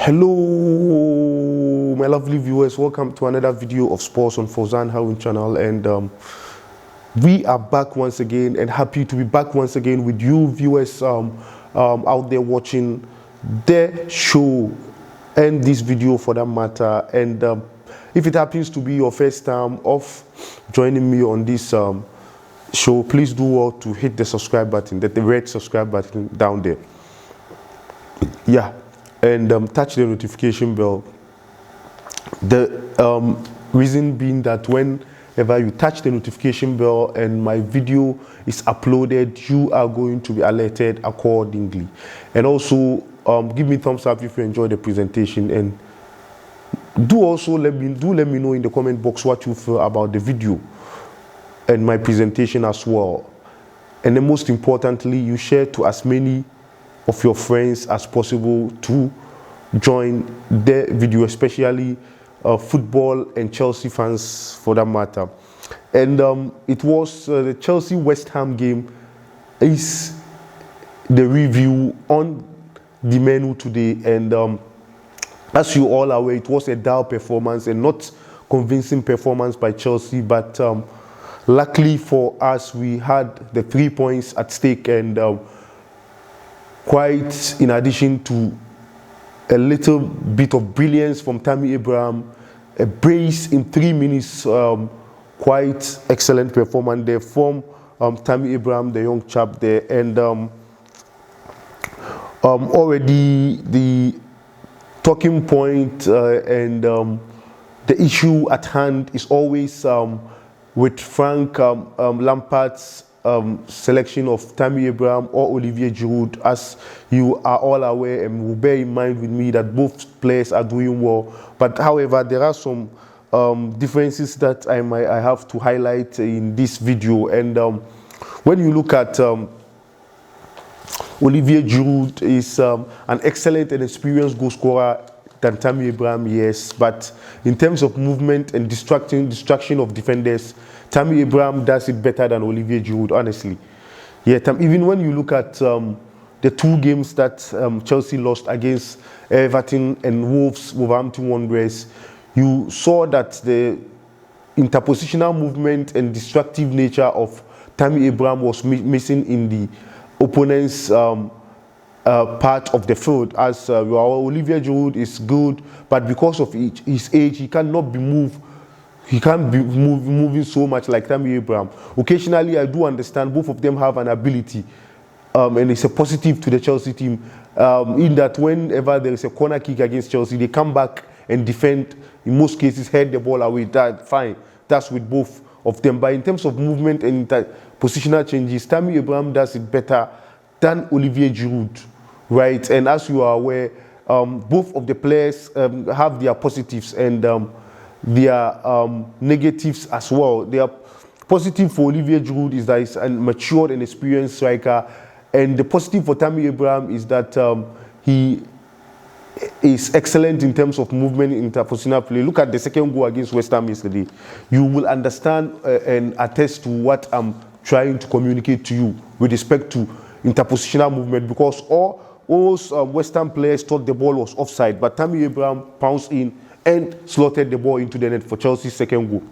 Hello, my lovely viewers. Welcome to another video of Sports on Fauzan Harun channel, and we are back once again, and happy to be back once again with you viewers out there watching the show and this video for that matter. And if it happens to be your first time of joining me on this show, please do well to hit the subscribe button, the red subscribe button down there. Yeah. And touch the notification bell. The reason being that whenever you touch the notification bell and my video is uploaded, you are going to be alerted accordingly. And also give me thumbs up if you enjoy the presentation, and do also let me know in the comment box what you feel about the video and my presentation as well. And then most importantly, you share to as many of your friends as possible to join the video, especially football and Chelsea fans for that matter. And it was the Chelsea West Ham game is the review on the menu today. And as you all are aware, it was a dull performance and not convincing performance by Chelsea, but luckily for us, we had the 3 points at stake, and quite in addition to a little bit of brilliance from Tammy Abraham, a brace in 3 minutes, quite excellent performance there from Tammy Abraham, the young chap there. And already the talking point and the issue at hand is always with Frank Lampard's selection of Tammy Abraham or Olivier Giroud. As you are all aware and will bear in mind with me that both players are doing well, but however there are some differences that I have to highlight in this video. And when you look at Olivier Giroud, is an excellent and experienced goal scorer than Tammy Abraham, yes, but in terms of movement and distraction of defenders, Tammy Abraham does it better than Olivier Giroud, honestly. Yeah, even when you look at the 2 games that Chelsea lost against Everton and Wolverhampton Wanderers, you saw that the interpositional movement and destructive nature of Tammy Abraham was missing in the opponent's part of the field. As Olivier Giroud is good, but because of his age, he cannot be moved. He can't be moving so much like Tammy Abraham. Occasionally, I do understand both of them have an ability, and it's a positive to the Chelsea team, in that whenever there is a corner kick against Chelsea, they come back and defend, in most cases, head the ball away. That's fine. That's with both of them. But in terms of movement and positional changes, Tammy Abraham does it better than Olivier Giroud, right? And as you are aware, both of the players have their positives and their negatives as well. They are positive for Olivier Giroud is that he's a matured and experienced striker, and the positive for Tammy Abraham is that he is excellent in terms of movement, interpositional play. Look at the second goal against West Ham yesterday. You will understand and attest to what I'm trying to communicate to you with respect to interpositional movement, because all West Ham players thought the ball was offside, but Tammy Abraham pounced in and slotted the ball into the net for Chelsea's second goal.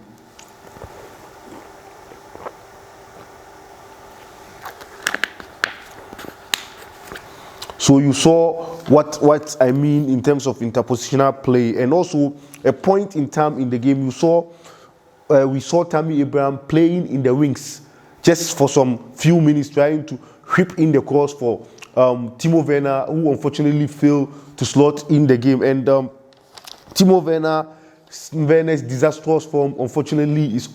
So you saw what I mean in terms of interpositional play, and also a point in time in the game we saw Tammy Abraham playing in the wings just for some few minutes, trying to whip in the cross for Timo Werner, who unfortunately failed to slot in the game. And Timo Werner's disastrous form, unfortunately, is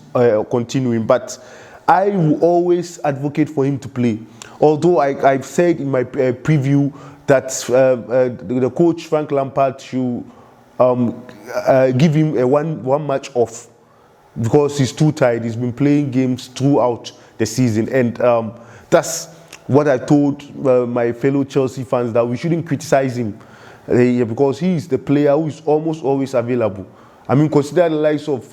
continuing. But I will always advocate for him to play. Although I've said in my preview that the coach, Frank Lampard, should give him a one match off because he's too tired. He's been playing games throughout the season. And that's what I told my fellow Chelsea fans, that we shouldn't criticize him. Because he is the player who is almost always available. I mean, consider the likes of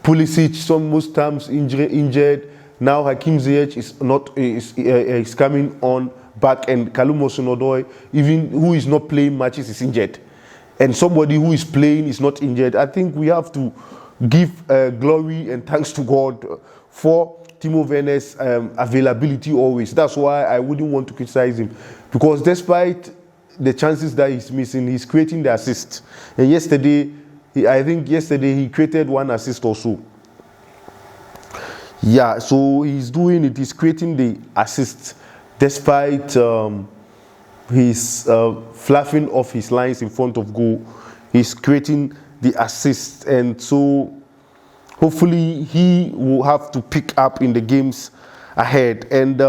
Pulisic, most times injured. Now Hakim Ziyech is coming on back, and Kalum Hudson-Odoi, even who is not playing matches, is injured. and somebody who is playing is not injured, I think we have to give glory and thanks to God for Timo Werner's availability always. That's why I wouldn't want to criticize him, because despite the chances that he's missing, he's creating the assist. And yesterday, I think he created one assist also. Yeah, so he's doing it. He's creating the assist despite his fluffing off his lines in front of goal. He's creating the assist, and so hopefully he will have to pick up in the games ahead. And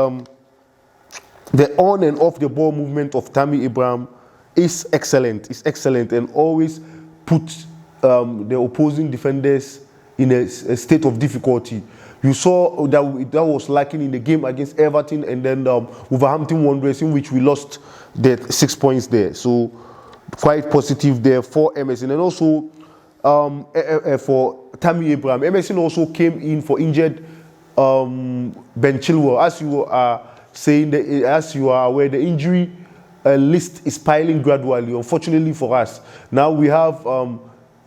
the on and off the ball movement of Tammy Abraham is excellent. It's excellent, and always put the opposing defenders in a state of difficulty. You saw that was lacking in the game against Everton and then Wolverhampton Wanderers, in which we lost the 6 points there. So quite positive there for Emerson, and also for Tammy Abraham. Emerson also came in for injured Ben Chilwell. As you are saying, as you are aware, the injury list is piling gradually. Unfortunately for us, now we have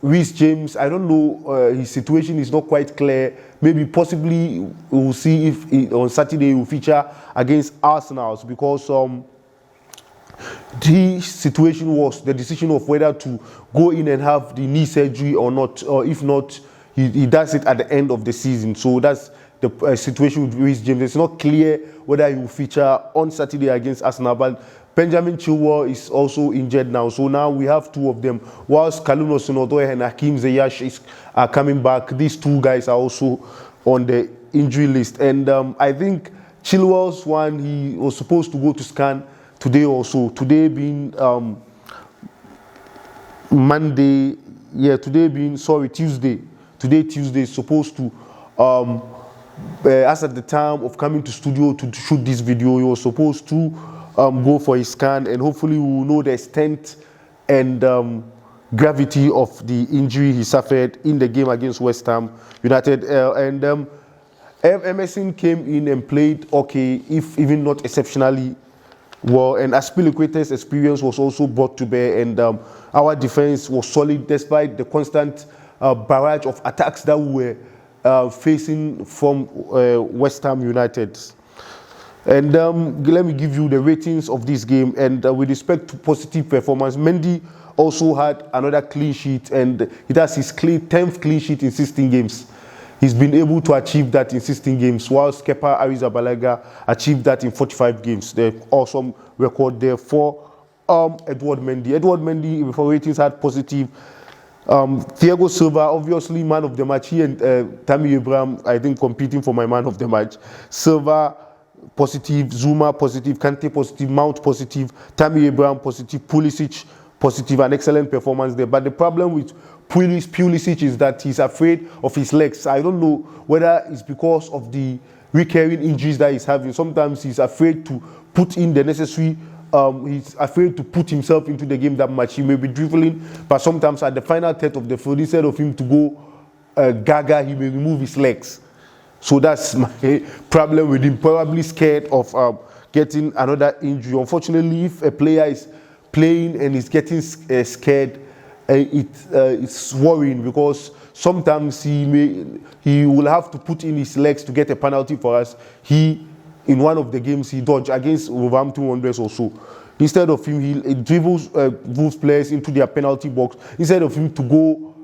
Reece James. I don't know, his situation is not quite clear. Maybe possibly we'll see if on Saturday he will feature against Arsenal, because the situation was the decision of whether to go in and have the knee surgery or not, or if not, he does it at the end of the season. So that's the situation with Reece James. It's not clear whether he will feature on Saturday against Arsenal, but Benjamin Chilwell is also injured now. So now we have two of them. Whilst Kalum Sonodoe and Hakim Ziyech are coming back, these two guys are also on the injury list. And I think Chilwell's one, he was supposed to go to scan today also. Today being Monday, yeah, Tuesday. Today, Tuesday, is supposed to, as at the time of coming to studio to shoot this video, he was supposed to go for his scan, and hopefully we will know the extent and gravity of the injury he suffered in the game against West Ham United. Emerson came in and played okay, if even not exceptionally well, and Aspilicueta's experience was also brought to bear, and our defense was solid despite the constant barrage of attacks that we were facing from West Ham United. And let me give you the ratings of this game. And with respect to positive performance, Mendy also had another clean sheet, and he has his 10th clean sheet in 16 games. He's been able to achieve that in 16 games, whilst Kepa Arrizabalaga achieved that in 45 games. The awesome record there for Edward Mendy. Edward Mendy, for ratings, had positive. Thiago Silva, obviously man of the match. He and Tammy Abraham, I think, competing for my man of the match. Silva positive, Zuma positive, Kante positive, Mount positive, Tammy Abraham positive, Pulisic positive, an excellent performance there. But the problem with Pulisic is that he's afraid of his legs. I don't know whether it's because of the recurring injuries that he's having. Sometimes he's afraid to put in the necessary, he's afraid to put himself into the game that much. He may be dribbling, but sometimes at the final third of the field, instead of him to go gaga, he may remove his legs. So that's my problem with him, probably scared of getting another injury. Unfortunately, if a player is playing and is getting scared, it's worrying, because sometimes he will have to put in his legs to get a penalty for us. In one of the games, he dodged against Wolverhampton Wanderers also. Instead of him, he dribbles Wolves players into their penalty box. Instead of him to go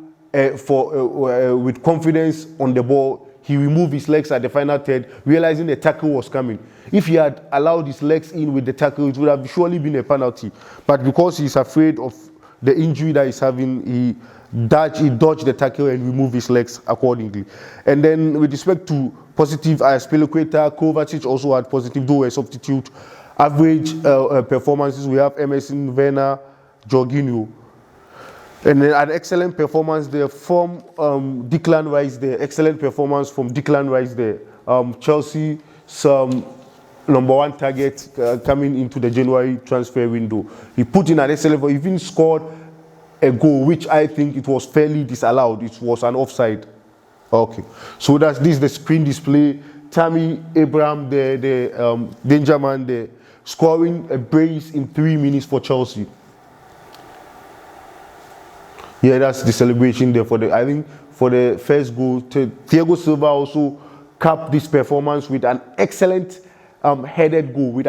with confidence on the ball, he removed his legs at the final third, realizing the tackle was coming. If he had allowed his legs in with the tackle, it would have surely been a penalty. But because he's afraid of the injury that he's having, he dodged the tackle and removed his legs accordingly. And then with respect to positive, Aspilicueta, Kovacic also had positive, though a substitute. Average performances, we have Emerson, Werner, Jorginho. And then an excellent performance there from Declan Rice there. Excellent performance from Declan Rice there. Chelsea, some #1 target coming into the January transfer window. He put in an excellent, he even scored a goal, which I think it was fairly disallowed. It was an offside. Okay. So this is the screen display. Tammy Abraham, the danger man there, scoring a brace in 3 minutes for Chelsea. Yeah, that's the celebration there for the, I think, for the first goal. Thiago Silva also capped this performance with an excellent headed goal,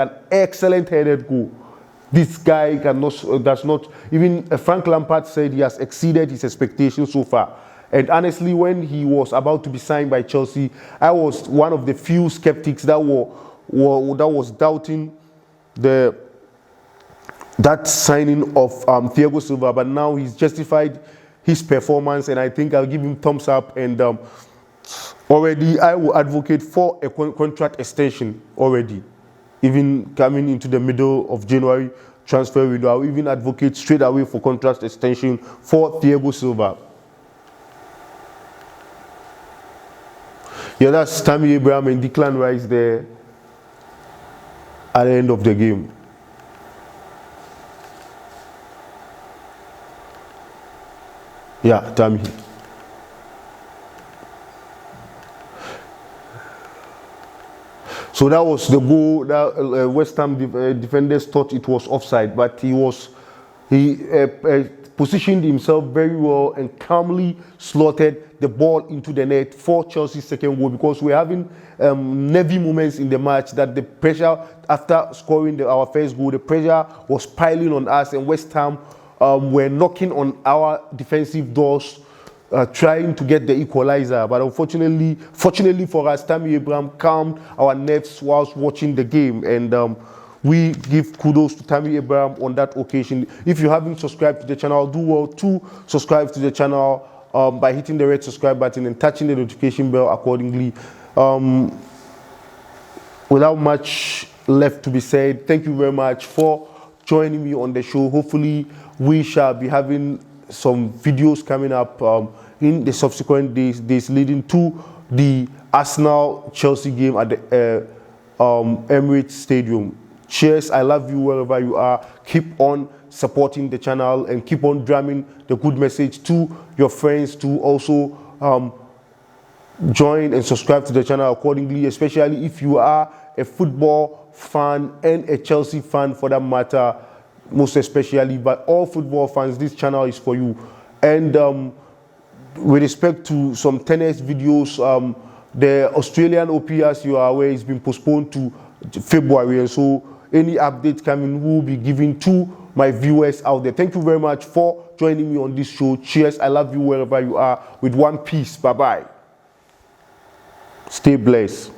This guy does not, even Frank Lampard said he has exceeded his expectations so far. And honestly, when he was about to be signed by Chelsea, I was one of the few skeptics that was doubting that signing of Thiago Silva, but now he's justified his performance, and I think I'll give him thumbs up. And already I will advocate for a contract extension already, even coming into the middle of January transfer window. I'll even advocate straight away for contract extension for Thiago Silva. Yeah, that's Tammy Abraham and Declan Rice there at the end of the game. Yeah, Tammy. So that was the goal that West Ham defenders thought it was offside, but he positioned himself very well and calmly slotted the ball into the net for Chelsea's second goal, because we're having nervy moments in the match that the pressure after scoring our first goal, the pressure was piling on us, and West Ham were knocking on our defensive doors, trying to get the equalizer. But fortunately for us, Tammy Abraham calmed our nerves whilst watching the game, and we give kudos to Tammy Abraham on that occasion. If you haven't subscribed to the channel, do well to subscribe to the channel by hitting the red subscribe button and touching the notification bell accordingly. Without much left to be said, thank you very much for joining me on the show. Hopefully we shall be having some videos coming up in the subsequent days leading to the Arsenal-Chelsea game at the Emirates Stadium. Cheers, I love you wherever you are. Keep on supporting the channel and keep on drumming the good message to your friends to also join and subscribe to the channel accordingly, especially if you are a football fan and a Chelsea fan for that matter, most especially. But all football fans, this channel is for you. And with respect to some tennis videos, the Australian Open, as you are aware, has been postponed to February, and so any update coming will be given to my viewers out there. Thank you very much for joining me on this show. Cheers, I love you wherever you are. With one piece, bye bye. Stay blessed.